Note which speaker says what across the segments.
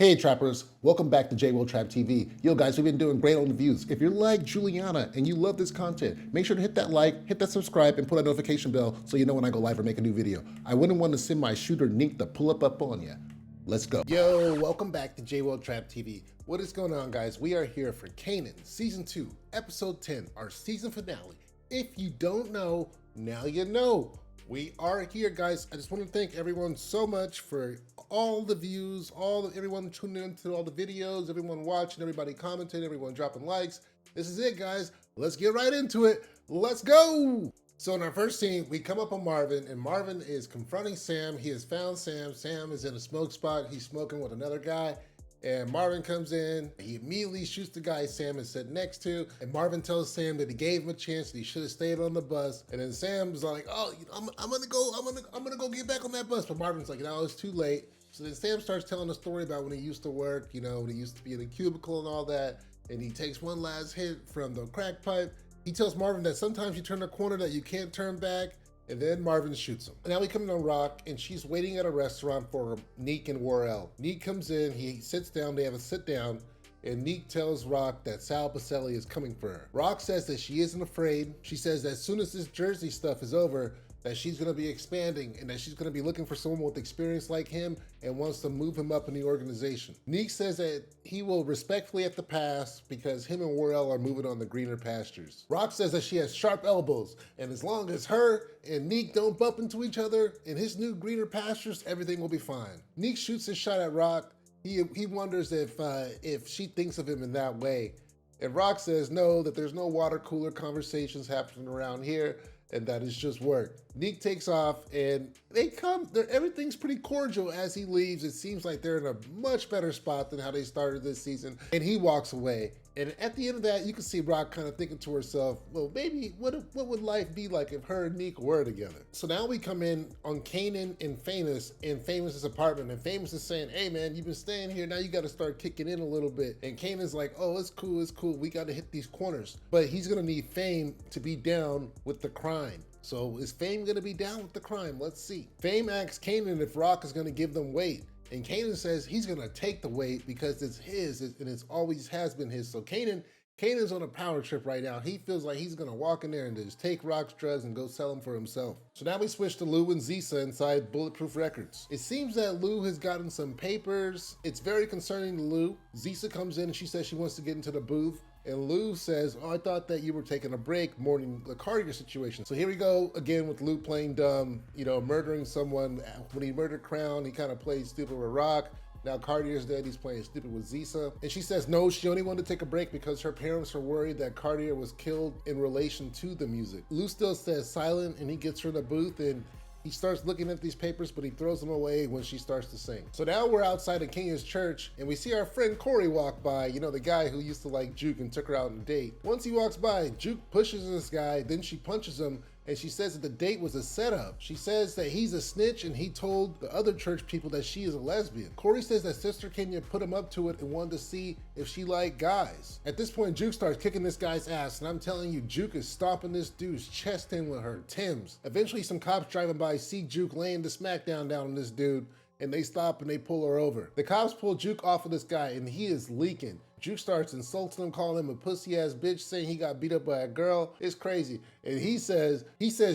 Speaker 1: Hey trappers, welcome back to Trap TV. Yo guys, we've been doing great on the views. If you're like Juliana and you love this content, make sure to hit that like, hit that subscribe, and put that notification bell so you know when I go live or make a new video. I wouldn't want to send my shooter Nick to pull up on you. Let's go. Yo, welcome back to Trap TV. What is going on, guys? We are here for Kanan, Season 2, Episode 10, our season finale. If you don't know, now you know. We are here, guys. I just want to thank everyone so much for all the views, everyone tuning into all the videos, everyone watching, everybody commenting, everyone dropping likes. This is it, guys. Let's get right into it. Let's go. So in our first scene, we come up on Marvin, and Marvin is confronting Sam. He has found Sam. Sam is in a smoke spot. He's smoking with another guy. And Marvin comes in, he immediately shoots the guy Sam is sitting next to, and Marvin tells Sam that he gave him a chance, that he should have stayed on the bus. And then Sam's like, "Oh, I'm gonna go get back on that bus." But Marvin's like, "No, it's too late." So then Sam starts telling a story about when he used to work, when he used to be in a cubicle and all that. And he takes one last hit from the crack pipe. He tells Marvin that sometimes you turn a corner that you can't turn back. And then Marvin shoots him. Now we come in on Rock, and she's waiting at a restaurant for Neek and Worrell. Neek comes in, he sits down, they have a sit down, and Neek tells Rock that Sal Baselli is coming for her. Rock says that she isn't afraid. She says that as soon as this Jersey stuff is over, that she's gonna be expanding and that she's gonna be looking for someone with experience like him and wants to move him up in the organization. Neek says that he will respectfully have to pass because him and Worrell are moving on the greener pastures. Rock says that she has sharp elbows, and as long as her and Neek don't bump into each other in his new greener pastures, everything will be fine. Neek shoots his shot at Rock. He wonders if she thinks of him in that way. And Rock says no, that there's no water cooler conversations happening around here, and that is just work. Neek takes off, and everything's pretty cordial as he leaves. It seems like they're in a much better spot than how they started this season, and he walks away. And at the end of that, you can see Rock kind of thinking to herself, well, maybe what would life be like if her and Neek were together? So now we come in on Kanan and Famous in Famous's apartment, and Famous is saying, "Hey man, you've been staying here, now you got to start kicking in a little bit." And Kanan's like, "Oh, it's cool, we got to hit these corners." But he's gonna need Fame to be down with the crime. So is Fame gonna be down with the crime? Let's see. Fame asks Kanan if Rock is gonna give them weight. And Kanan says he's gonna take the weight because it's his, and it's always has been his. So Kanan's on a power trip right now. He feels like he's gonna walk in there and just take Rock's drugs and go sell them for himself. So now we switch to Lou and Zisa inside Bulletproof Records. It seems that Lou has gotten some papers. It's very concerning to Lou. Zisa comes in and she says she wants to get into the booth. And Lou says, "Oh, I thought that you were taking a break mourning the Cartier situation." So here we go again with Lou playing dumb, murdering someone. When he murdered Crown, he kind of played stupid with Rock. Now Cartier's dead, he's playing stupid with Zisa. And she says no, she only wanted to take a break because her parents are worried that Cartier was killed in relation to the music. Lou still says silent, and he gets her in the booth, and he starts looking at these papers, but he throws them away when she starts to sing. So now we're outside of Kenya's church, and we see our friend Corey walk by, the guy who used to like Juke and took her out on a date. Once he walks by, Juke pushes this guy, then she punches him, and she says that the date was a setup. She says that he's a snitch, and he told the other church people that she is a lesbian. Corey says that Sister Kenya put him up to it and wanted to see if she liked guys. At this point, Juke starts kicking this guy's ass, and I'm telling you, Juke is stomping this dude's chest in with her Timbs. Eventually, some cops driving by see Juke laying the smackdown down on this dude, and they stop and they pull her over. The cops pull Juke off of this guy, and he is leaking. Juke starts insulting him, calling him a pussy ass bitch, saying he got beat up by a girl. It's crazy. And he says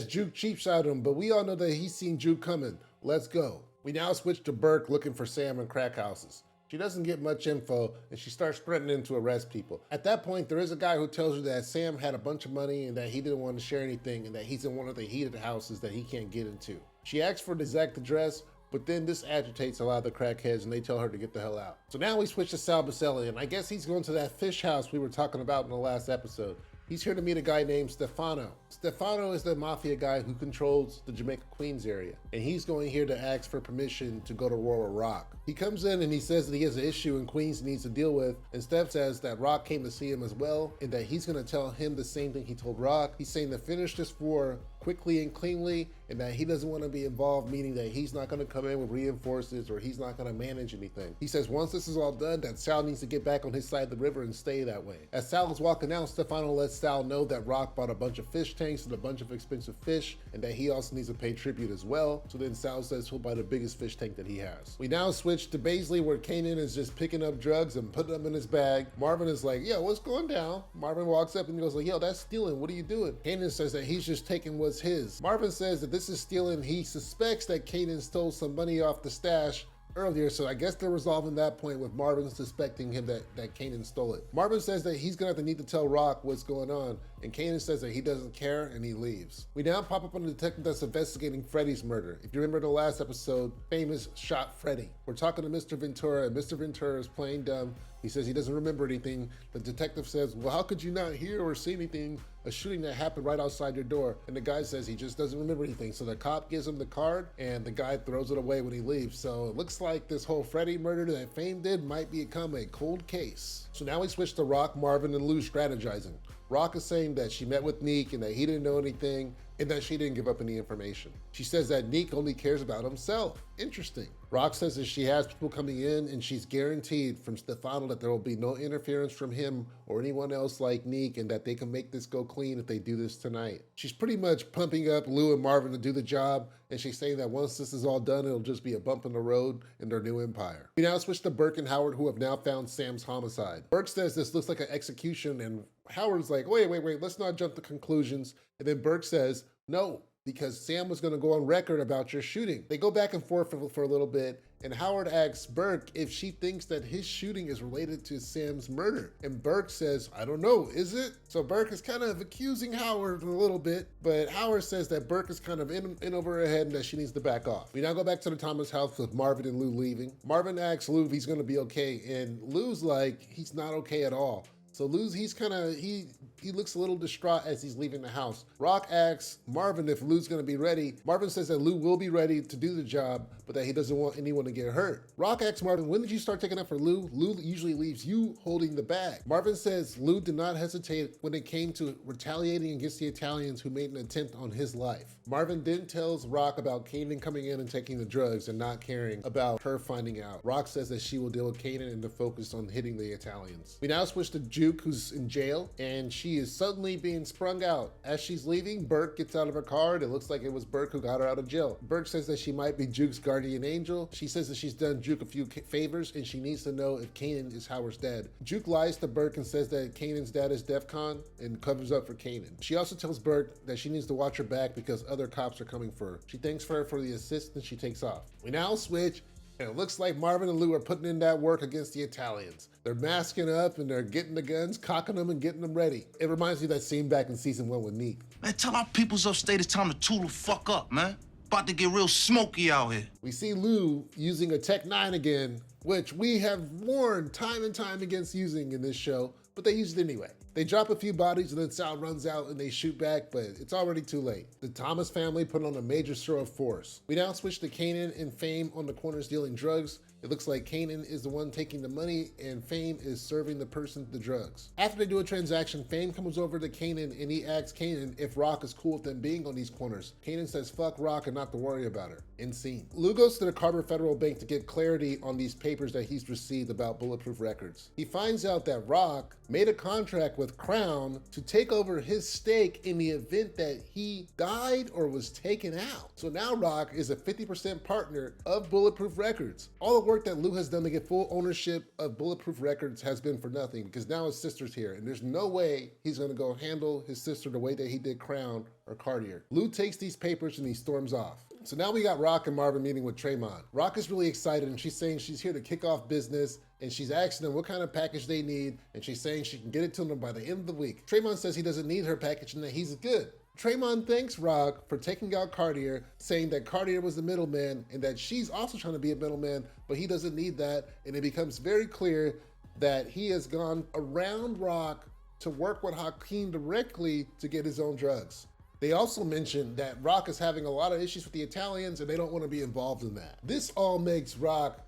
Speaker 1: Juke cheap shot him, but we all know that he's seen Juke coming. Let's go. We now switch to Burke looking for Sam in crack houses. She doesn't get much info, and she starts threatening to arrest people. At that point, there is a guy who tells her that Sam had a bunch of money and that he didn't want to share anything, and that he's in one of the heated houses that he can't get into. She asks for the exact address, but then this agitates a lot of the crackheads, and they tell her to get the hell out. So now we switch to Sal Baselli, and I guess he's going to that fish house we were talking about in the last episode. He's here to meet a guy named Stefano. Stefano is the mafia guy who controls the Jamaica Queens area, and he's going here to ask for permission to go to Royal Rock. He comes in and he says that he has an issue in Queens he needs to deal with, and Steph says that Rock came to see him as well, and that he's going to tell him the same thing he told Rock. He's saying to finish this for quickly and cleanly, and that he doesn't want to be involved, meaning that he's not going to come in with reinforcements or he's not going to manage anything. He says once this is all done, that Sal needs to get back on his side of the river and stay that way. As Sal is walking out, Stefano lets Sal know that Rock bought a bunch of fish tanks and a bunch of expensive fish, and that he also needs to pay tribute as well. So then Sal says he'll buy the biggest fish tank that he has. We now switch to Baisley, where Kanan is just picking up drugs and putting them in his bag. Marvin is like, yo, what's going down? Marvin walks up and goes like, yo, that's stealing. What are you doing? Kanan says that he's just taking what's his. Marvin says that this is stealing. He suspects that Kanan stole some money off the stash earlier, so I guess they're resolving that point with Marvin suspecting him that Kanan stole it. Marvin says that he's gonna have to need to tell Rock what's going on, and Kanan says that he doesn't care and he leaves. We now pop up on the detective that's investigating Freddy's murder. If you remember the last episode, Famous shot Freddy. We're talking to Mr. Ventura, and Mr. Ventura is playing dumb. He says he doesn't remember anything. The detective says, well, how could you not hear or see anything? A shooting that happened right outside your door. And the guy says he just doesn't remember anything. So the cop gives him the card and the guy throws it away when he leaves. So it looks like this whole Freddy murder that Fame did might become a cold case. So now we switch to Rock, Marvin, and Lou strategizing. Rock is saying that she met with Neek and that he didn't know anything and that she didn't give up any information. She says that Neek only cares about himself. Interesting. Rock says that she has people coming in and she's guaranteed from Stefano that there will be no interference from him or anyone else like Neek, and that they can make this go clean if they do this tonight. She's pretty much pumping up Lou and Marvin to do the job, and she's saying that once this is all done, it'll just be a bump in the road in their new empire. We now switch to Burke and Howard, who have now found Sam's homicide. Burke says this looks like an execution, and Howard's like, wait, let's not jump to conclusions. And then Burke says, no, because Sam was going to go on record about your shooting. They go back and forth for a little bit, and Howard asks Burke if she thinks that his shooting is related to Sam's murder. And Burke says, I don't know, is it? So Burke is kind of accusing Howard a little bit, but Howard says that Burke is kind of in over her head and that she needs to back off. We now go back to the Thomas house with Marvin and Lou leaving. Marvin asks Lou if he's going to be okay, and Lou's like, he's not okay at all. So Lou's, he looks a little distraught as he's leaving the house. Rock asks Marvin if Lou's gonna be ready. Marvin says that Lou will be ready to do the job, but that he doesn't want anyone to get hurt. Rock asks Marvin, when did you start taking up for Lou? Lou usually leaves you holding the bag. Marvin says Lou did not hesitate when it came to retaliating against the Italians who made an attempt on his life. Marvin then tells Rock about Kanan coming in and taking the drugs and not caring about her finding out. Rock says that she will deal with Kanan and to focus on hitting the Italians. We now switch to Juke, who's in jail, and she is suddenly being sprung out. As she's leaving, Burke gets out of her car. It looks like it was Burke who got her out of jail. Burke says that she might be Juke's guardian angel. She says that she's done Juke a few favors and she needs to know if Kanan is Howard's dad. Juke lies to Burke and says that Kanan's dad is DEFCON and covers up for Kanan. She also tells Burke that she needs to watch her back because other cops are coming for her. She thanks her for the assist and she takes off. We now switch, and it looks like Marvin and Lou are putting in that work against the Italians. They're masking up and they're getting the guns, cocking them and getting them ready. It reminds me of that scene back in season 1 with Neek.
Speaker 2: Man, tell our peoples upstate it's time to tool the fuck up, man. About to get real smoky out here.
Speaker 1: We see Lou using a Tech 9 again, which we have warned time and time against using in this show, but they use it anyway. They drop a few bodies and then Sal runs out and they shoot back, but it's already too late. The Thomas family put on a major show of force. We now switch to Kanan and Fame on the corners dealing drugs. It looks like Kanan is the one taking the money and Fame is serving the person the drugs. After they do a transaction, Fame comes over to Kanan and he asks Kanan if Rock is cool with them being on these corners. Kanan says fuck Rock and not to worry about her. End scene. Lou goes to the Carver Federal Bank to get clarity on these papers that he's received about Bulletproof Records. He finds out that Rock made a contract with Crown to take over his stake in the event that he died or was taken out. So now Rock is a 50% partner of Bulletproof Records. All the work that Lou has done to get full ownership of Bulletproof Records has been for nothing because now his sister's here and there's no way he's gonna go handle his sister the way that he did Crown or Cartier. Lou takes these papers and he storms off. So now we got Rock and Marvin meeting with Tremont. Rock is really excited and she's saying she's here to kick off business and she's asking them what kind of package they need and she's saying she can get it to them by the end of the week. Tremont says he doesn't need her package and that he's good. Tremont thanks Rock for taking out Cartier, saying that Cartier was the middleman and that she's also trying to be a middleman, but he doesn't need that. And it becomes very clear that he has gone around Rock to work with Hakeem directly to get his own drugs. They also mentioned that Rock is having a lot of issues with the Italians and they don't want to be involved in that. This all makes Rock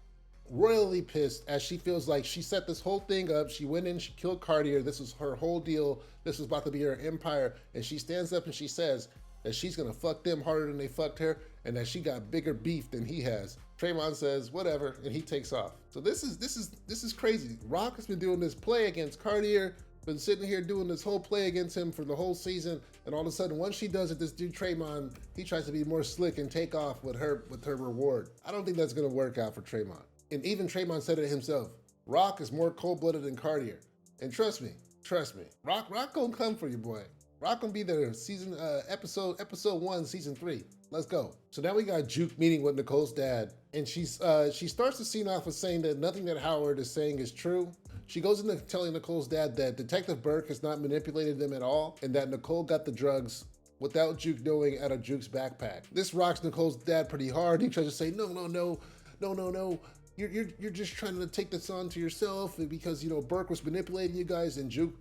Speaker 1: royally pissed as she feels like she set this whole thing up. She went in, she killed Cartier. This was her whole deal. This was about to be her empire. And she stands up and she says, that she's gonna fuck them harder than they fucked her, and that she got bigger beef than he has. Draymond says, whatever, and he takes off. So this is crazy. Rock has been doing this play against Cartier, been sitting here doing this whole play against him for the whole season, and all of a sudden, once she does it, this dude Draymond, he tries to be more slick and take off with her reward. I don't think that's gonna work out for Draymond. And even Draymond said it himself. Rock is more cold-blooded than Cartier. And trust me, Rock gonna come for you, boy. Rock gonna be there episode 1, season 3. Let's go. So now we got Juke meeting with Nicole's dad, and she starts the scene off with saying that nothing that Howard is saying is true. She goes into telling Nicole's dad that Detective Burke has not manipulated them at all, and that Nicole got the drugs without Juke knowing out of Juke's backpack. This rocks Nicole's dad pretty hard. He tries to say, no. You're just trying to take this on to yourself because, you know, Burke was manipulating you guys, and Juke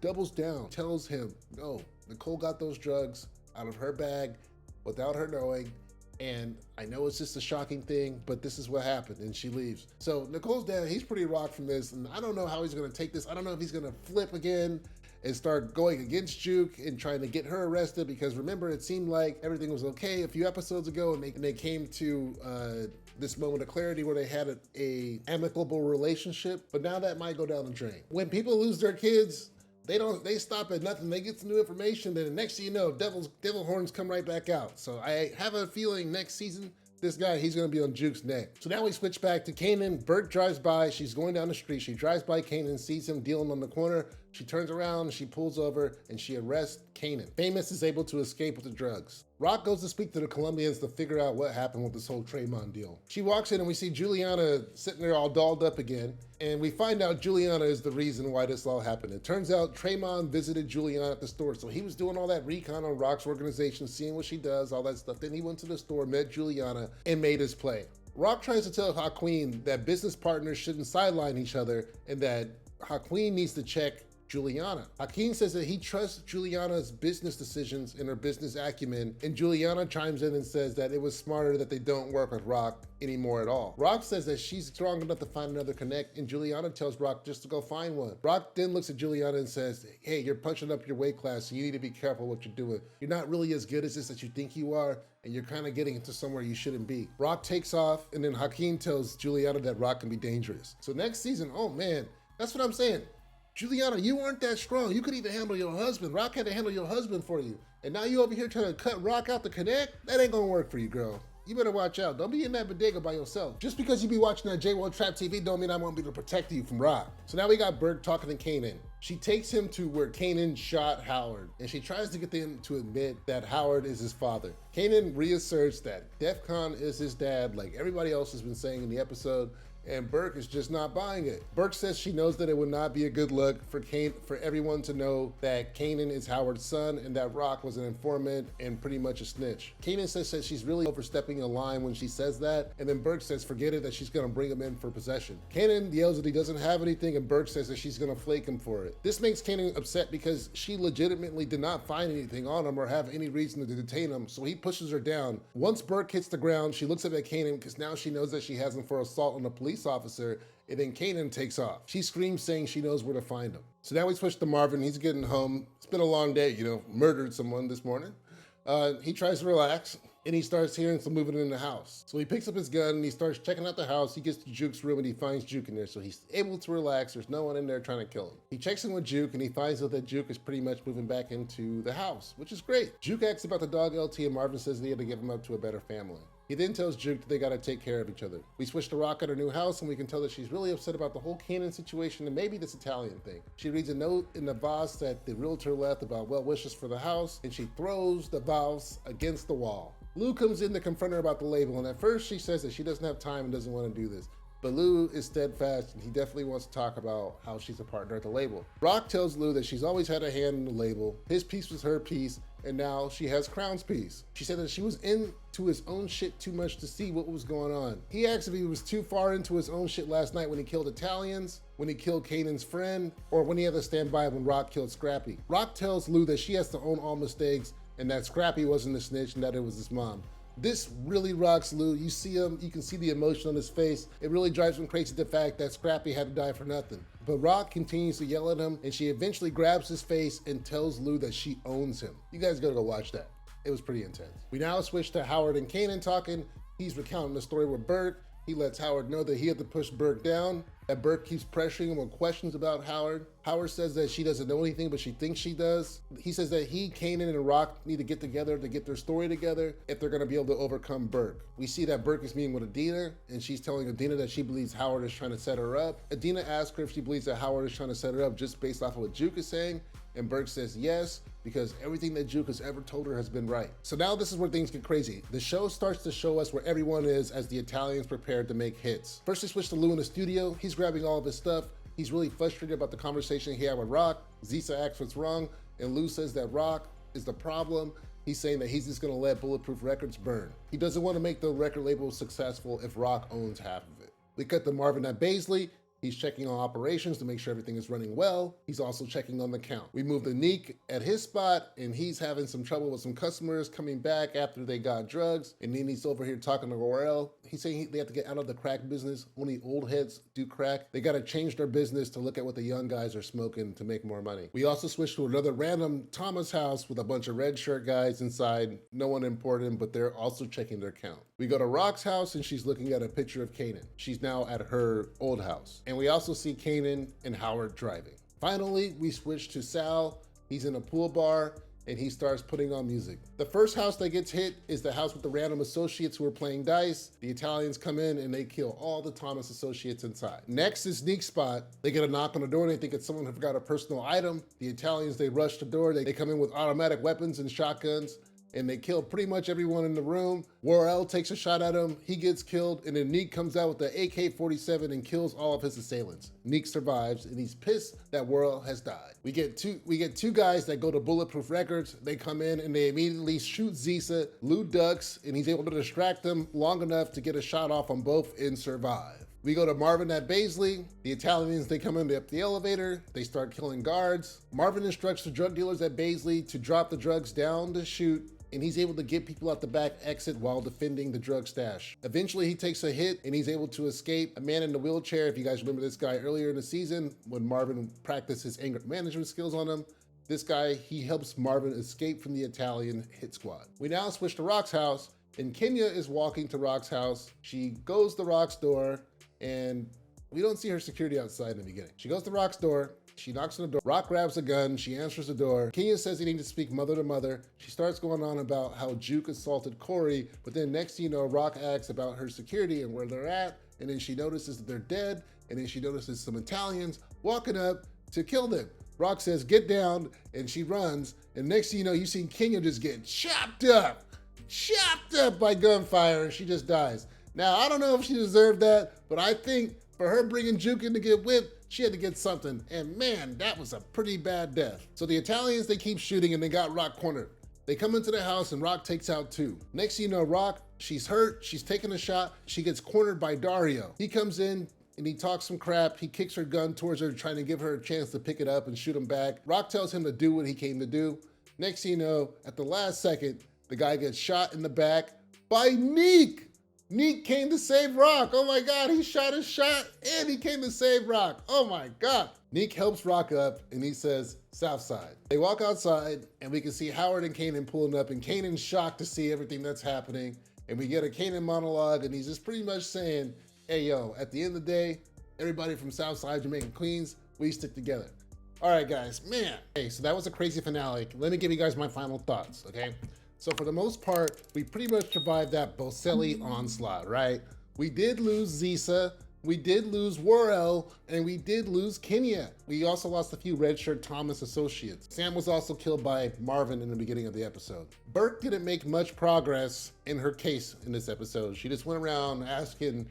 Speaker 1: doubles down, tells him, no, Nicole got those drugs out of her bag without her knowing, and I know it's just a shocking thing, but this is what happened, and she leaves. So Nicole's dad, he's pretty rocked from this, and I don't know how he's gonna take this. I don't know if he's gonna flip again and start going against Juke and trying to get her arrested, because remember, it seemed like everything was okay a few episodes ago, and they came to this moment of clarity where they had a amicable relationship, but now that might go down the drain. When people lose their kids, they stop at nothing. They get some new information, then the next thing you know, devil horns come right back out. So I have a feeling next season, this guy, he's gonna be on Juke's neck. So now we switch back to Kanan. Burke drives by, she's going down the street. She drives by Kanan, sees him dealing on the corner. She turns around, she pulls over, and she arrests Kanan. Famous is able to escape with the drugs. Rock goes to speak to the Colombians to figure out what happened with this whole Draymond deal. She walks in and we see Juliana sitting there all dolled up again, and we find out Juliana is the reason why this all happened. It turns out Draymond visited Juliana at the store, so he was doing all that recon on Rock's organization, seeing what she does, all that stuff. Then he went to the store, met Juliana, and made his play. Rock tries to tell Haquin that business partners shouldn't sideline each other and that Haquin needs to check Juliana. Hakeem says that he trusts Juliana's business decisions and her business acumen, and Juliana chimes in and says that it was smarter that they don't work with Rock anymore at all. Rock says that she's strong enough to find another connect, and Juliana tells Rock just to go find one. Rock then looks at Juliana and says, hey, you're punching up your weight class, so you need to be careful what you're doing. You're not really as good as this that you think you are, and you're kind of getting into somewhere you shouldn't be. Rock takes off, and then Hakeem tells Juliana that Rock can be dangerous. So next season, oh man, that's what I'm saying. Juliana, you weren't that strong. You could even handle your husband. Rock had to handle your husband for you. And now you over here trying to cut Rock out the connect? That ain't gonna work for you, girl. You better watch out. Don't be in that bodega by yourself. Just because you be watching that J-World Trap TV don't mean I won't be able to protect you from Rock. So now we got Burke talking to Kanan. She takes him to where Kanan shot Howard, and she tries to get him to admit that Howard is his father. Kanan reasserts that DEFCON is his dad, like everybody else has been saying in the episode, and Burke is just not buying it. Burke says she knows that it would not be a good look for everyone to know that Kanan is Howard's son and that Rock was an informant and pretty much a snitch. Kanan says that she's really overstepping a line when she says that, and then Burke says forget it, that she's gonna bring him in for possession. Kanan yells that he doesn't have anything, and Burke says that she's gonna flake him for it. This makes Kanan upset because she legitimately did not find anything on him or have any reason to detain him, so he pushes her down. Once Burke hits the ground, she looks up at Kanan because now she knows that she has him for assault on a police officer, and then Kanan takes off. She screams saying she knows where to find him. So now we switch to Marvin. He's getting home. It's been a long day, murdered someone this morning. He tries to relax, and he starts hearing some movement in the house. So he picks up his gun, and he starts checking out the house. He gets to Juke's room, and he finds Juke in there, so he's able to relax. There's no one in there trying to kill him. He checks in with Juke, and he finds out that Juke is pretty much moving back into the house, which is great. Juke asks about the dog LT, and Marvin says that he had to give him up to a better family. He then tells Juke that they gotta take care of each other. We switch to Rock at her new house, and we can tell that she's really upset about the whole Kanan situation and maybe this Italian thing. She reads a note in the vase that the realtor left about well wishes for the house, and she throws the vase against the wall. Lou comes in to confront her about the label, and at first she says that she doesn't have time and doesn't want to do this. But Lou is steadfast, and he definitely wants to talk about how she's a partner at the label. Rock tells Lou that she's always had a hand in the label. His piece was her piece, and now she has Crown's piece. She said that she was into his own shit too much to see what was going on. He asked if he was too far into his own shit last night when he killed Italians, when he killed Kanan's friend, or when he had to stand by when Rock killed Scrappy. Rock tells Lou that she has to own all mistakes, and that Scrappy wasn't a snitch and that it was his mom. This really rocks Lou. You see him, you can see the emotion on his face. It really drives him crazy, the fact that Scrappy had to die for nothing. But Rock continues to yell at him, and she eventually grabs his face and tells Lou that she owns him. You guys gotta go watch that. It was pretty intense. We now switch to Howard and Kanan talking. He's recounting the story with Burke. He lets Howard know that he had to push Burke down, that Burke keeps pressuring him with questions about Howard. Howard says that she doesn't know anything, but she thinks she does. He says that he, Kanan, and Rock need to get together to get their story together if they're gonna be able to overcome Burke. We see that Burke is meeting with Adina, and she's telling Adina that she believes Howard is trying to set her up. Adina asks her if she believes that Howard is trying to set her up just based off of what Juke is saying, and Burke says yes, because everything that Juke has ever told her has been right. So now this is where things get crazy. The show starts to show us where everyone is as the Italians prepare to make hits. First they switch to Lou in the studio. He's grabbing all of his stuff. He's really frustrated about the conversation he had with Rock. Zisa asks what's wrong, and Lou says that Rock is the problem. He's saying that he's just gonna let Bulletproof Records burn. He doesn't want to make the record label successful if Rock owns half of it. We cut to Marvin at Baisley. He's checking on operations to make sure everything is running well. He's also checking on the count. We move to Neek at his spot, and he's having some trouble with some customers coming back after they got drugs. And then he's over here talking to Royale. He's saying they have to get out of the crack business. Only old heads do crack. They got to change their business to look at what the young guys are smoking to make more money. We also switch to another random Thomas house with a bunch of red shirt guys inside. No one important, but they're also checking their count. We go to Rock's house, and she's looking at a picture of Kanan. She's now at her old house. And we also see Kanan and Howard driving. Finally, we switch to Sal. He's in a pool bar and he starts putting on music. The first house that gets hit is the house with the random associates who are playing dice. The Italians come in and they kill all the Thomas associates inside. Next is Neek's spot. They get a knock on the door and they think it's someone who forgot a personal item. The Italians, they rush the door. They come in with automatic weapons and shotguns, and they kill pretty much everyone in the room. Worrell takes a shot at him, he gets killed, and then Neek comes out with the AK-47 and kills all of his assailants. Neek survives, and he's pissed that Worrell has died. We get two guys that go to Bulletproof Records. They come in and they immediately shoot Zisa. Lou ducks, and he's able to distract them long enough to get a shot off on both and survive. We go to Marvin at Baisley. The Italians, they come in up the elevator. They start killing guards. Marvin instructs the drug dealers at Baisley to drop the drugs down to shoot, and he's able to get people out the back exit while defending the drug stash. Eventually he takes a hit and he's able to escape. A man in the wheelchair, if you guys remember this guy earlier in the season when Marvin practiced his anger management skills on him, this guy, he helps Marvin escape from the Italian hit squad. We now switch to Rock's house, and Kenya is walking to Rock's house. She goes to Rock's door, and we don't see her security outside in the beginning. She goes to Rock's door. She knocks on the door. Rock grabs a gun. She answers the door. Kenya says he needs to speak mother to mother. She starts going on about how Juke assaulted Corey, but then next thing you know, Rock asks about her security and where they're at, and then she notices that they're dead, and then she notices some Italians walking up to kill them. Rock says, get down, and she runs, and next thing you know, you see Kenya just get chopped up by gunfire, and she just dies. Now, I don't know if she deserved that, but I think for her bringing Juke in to get whipped, she had to get something, and man, that was a pretty bad death. So the Italians, they keep shooting and they got Rock cornered. They come into the house and Rock takes out two. Next thing you know, Rock, she's hurt, she's taking a shot, she gets cornered by Dario. He comes in and he talks some crap, he kicks her gun towards her, trying to give her a chance to pick it up and shoot him back. Rock tells him to do what he came to do. Next thing you know, at the last second, the guy gets shot in the back by Neek. Neek came to save Rock. Oh my God, he shot his shot and he came to save Rock. Oh my God. Neek helps Rock up and he says, Southside. They walk outside and we can see Howard and Kanan pulling up, and Kanan's shocked to see everything that's happening. And we get a Kanan monologue and he's just pretty much saying, hey yo, at the end of the day, everybody from Southside Jamaica, Queens, we stick together. All right guys, man. Okay, so that was a crazy finale. Let me give you guys my final thoughts, okay? So for the most part, we pretty much survived that Boselli onslaught, right? We did lose Zisa, we did lose Worrell, and we did lose Kenya. We also lost a few redshirt Thomas associates. Sam was also killed by Marvin in the beginning of the episode. Burke didn't make much progress in her case in this episode. She just went around asking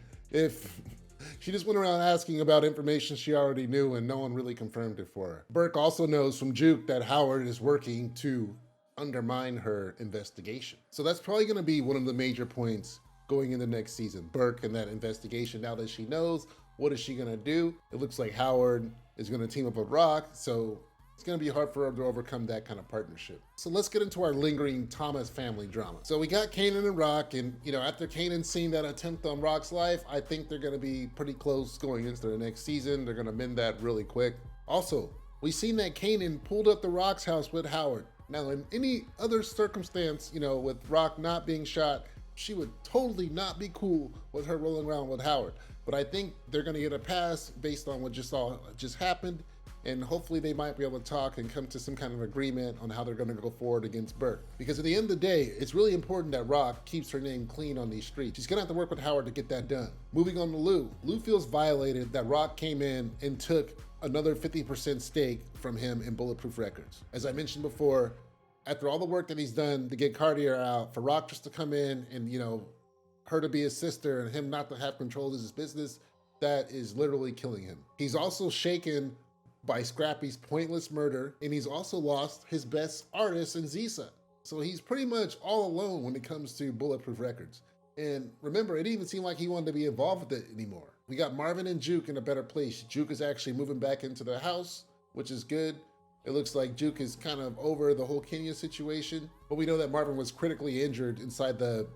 Speaker 1: about information she already knew, and no one really confirmed it for her. Burke also knows from Juke that Howard is working to undermine her investigation. So that's probably gonna be one of the major points going into next season. Burke and that investigation, now that she knows, what is she gonna do? It looks like Howard is gonna team up with Rock, so it's gonna be hard for her to overcome that kind of partnership. So let's get into our lingering Thomas family drama. So we got Kanan and Rock, and after Kanan seeing that attempt on Rock's life, I think they're gonna be pretty close going into the next season. They're gonna mend that really quick. Also, we seen that Kanan pulled up to Rock's house with Howard. Now, in any other circumstance, you know, with Rock not being shot, she would totally not be cool with her rolling around with Howard. But I think they're gonna get a pass based on what just happened, and hopefully they might be able to talk and come to some kind of agreement on how they're gonna go forward against Burt. Because at the end of the day, it's really important that Rock keeps her name clean on these streets. She's gonna have to work with Howard to get that done. Moving on to Lou. Lou feels violated that Rock came in and took another 50% stake from him in Bulletproof Records. As I mentioned before, after all the work that he's done to get Cartier out, for Rock just to come in and, you know, her to be his sister and him not to have control of his business, that is literally killing him. He's also shaken by Scrappy's pointless murder, and he's also lost his best artist in Zisa. So he's pretty much all alone when it comes to Bulletproof Records. And remember, it didn't even seem like he wanted to be involved with it anymore. We got Marvin and Juke in a better place. Juke is actually moving back into the house, which is good. It looks like Juke is kind of over the whole Kenya situation, but we know that Marvin was critically injured inside the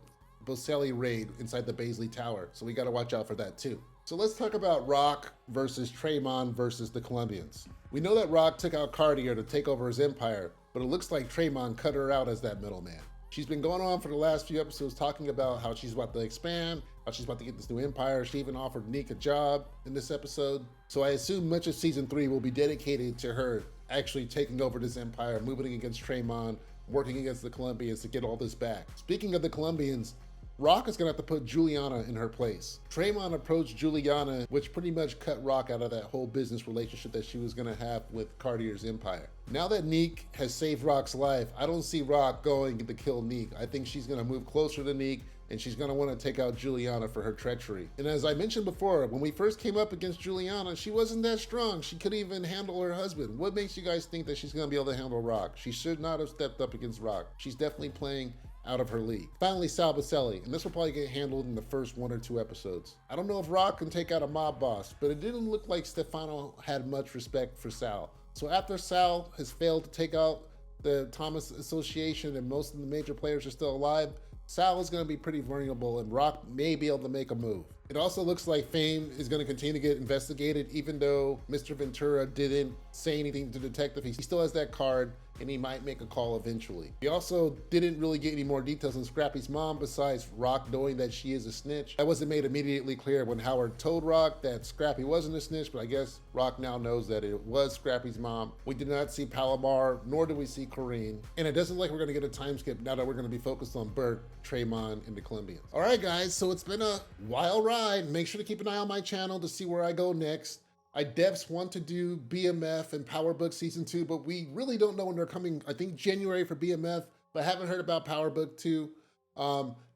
Speaker 1: Boselli raid inside the Baisley Tower, so we gotta watch out for that too. So let's talk about Rock versus Tremon versus the Colombians. We know that Rock took out Cartier to take over his empire, but it looks like Tremon cut her out as that middleman. She's been going on for the last few episodes talking about how she's about to expand, how she's about to get this new empire. She even offered Nick a job in this episode. So I assume much of season 3 will be dedicated to her actually taking over this empire, moving against Tremon, working against the Colombians to get all this back. Speaking of the Colombians, Rock is gonna have to put Juliana in her place. Tremon approached Juliana, which pretty much cut Rock out of that whole business relationship that she was gonna have with Cartier's empire. Now that Neek has saved Rock's life, I don't see Rock going to kill Neek. I think she's gonna move closer to Neek, and she's gonna wanna take out Juliana for her treachery. And as I mentioned before, when we first came up against Juliana, she wasn't that strong. She couldn't even handle her husband. What makes you guys think that she's gonna be able to handle Rock? She should not have stepped up against Rock. She's definitely playing out of her league. Finally, Sal Boselli, and this will probably get handled in the first 1 or 2 episodes. I don't know if Rock can take out a mob boss, but it didn't look like Stefano had much respect for Sal. So after Sal has failed to take out the Thomas Association and most of the major players are still alive, Sal is going to be pretty vulnerable and Rock may be able to make a move. It also looks like Fame is going to continue to get investigated even though Mr. Ventura didn't say anything to the detective. He still has that card and he might make a call eventually. We also didn't really get any more details on Scrappy's mom besides Rock knowing that she is a snitch. That wasn't made immediately clear when Howard told Rock that Scrappy wasn't a snitch, but I guess Rock now knows that it was Scrappy's mom. We did not see Palomar, nor did we see Corrine. And it doesn't look like we're gonna get a time skip now that we're gonna be focused on Burt, Tremon, and the Colombians. All right, guys, so it's been a wild ride. Make sure to keep an eye on my channel to see where I go next. I devs want to do BMF and Power Book Season 2, but we really don't know when they're coming. I think January for BMF, but I haven't heard about Power Book 2.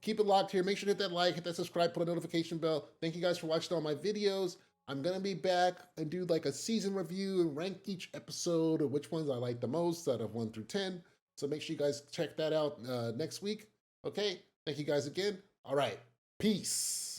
Speaker 1: Keep it locked here. Make sure to hit that like, hit that subscribe, put a notification bell. Thank you guys for watching all my videos. I'm gonna be back and do like a season review and rank each episode of which ones I like the most out of 1 through 10. So make sure you guys check that out next week. Okay, thank you guys again. All right, peace.